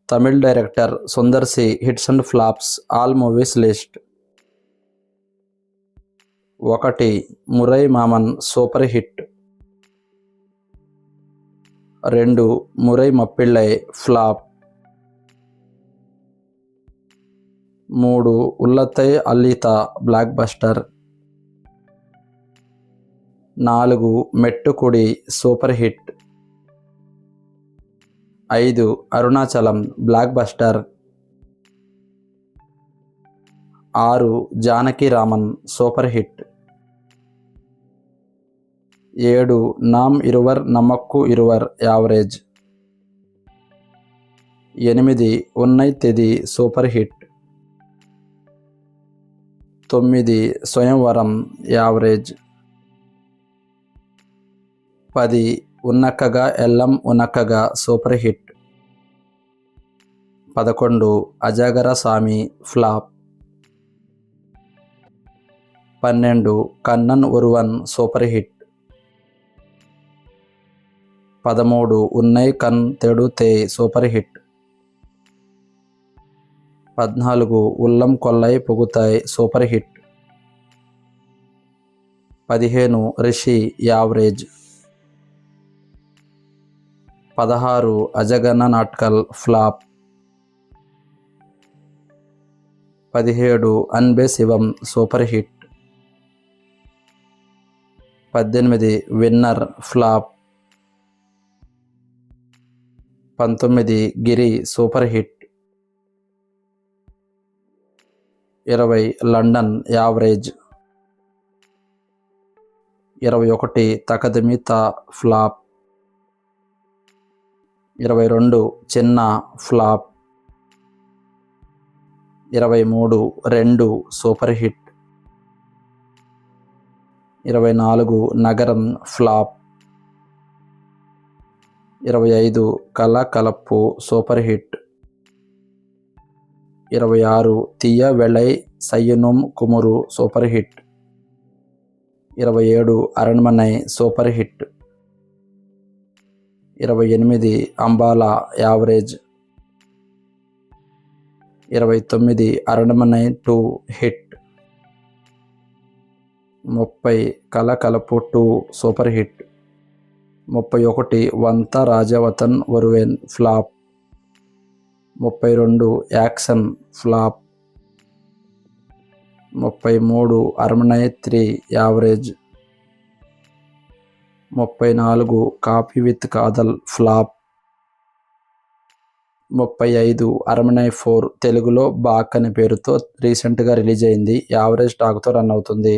Tamil director Sundar C hits and flops all movies list. 1. Murai Maman super hit. 2. Murai Mappillai flop. 3. Ullathai Allitha blockbuster. 4. Mettukudi super hit. 5. Arunachalam blockbuster. 6. Janaki Raman super hit. 7. Naam Iruvar Namakku Iruvar average. 8. Unnai Thedi super hit. 9. Swayamvaram average. 10. Unakkaga Ellam Unakkaga super hit. 11. Azhagar Samy flop. 12. Kannan Oruvan super hit. 13. Unnai Kann తెడుతే super hit. 14. Ullam Kollai Poguthae super hit. 15. Rishi average. 16. Azhagana Naatkal flop. 17. Anbe Sivam super hit. 18. Winner flop. 19. Giri super hit. 20. London average. 21. Thakadhimitha flop. 22. Chinna flop. 23. 2 super hit. 24. నగరం flop. 25. కల కలప్పు super hit. 26. Theeya Velai Seiyyanum Kumaru super hit. 27. Aranmanai super hit. 28. Ambala average. 29. Aranmanai 2 hit. 30. Kalakalappu 2 super hit. 31. Vantha Rajavathan Oruven flop. 32. Action flop. 33. Aranmanai 3 average. 34. Coffee with Kadhal flop. 35. Aranmanai 4 తెలుగులో back అనే పేరుతో రీసెంట్గా release అయింది. Average టాక్తో run అవుతుంది.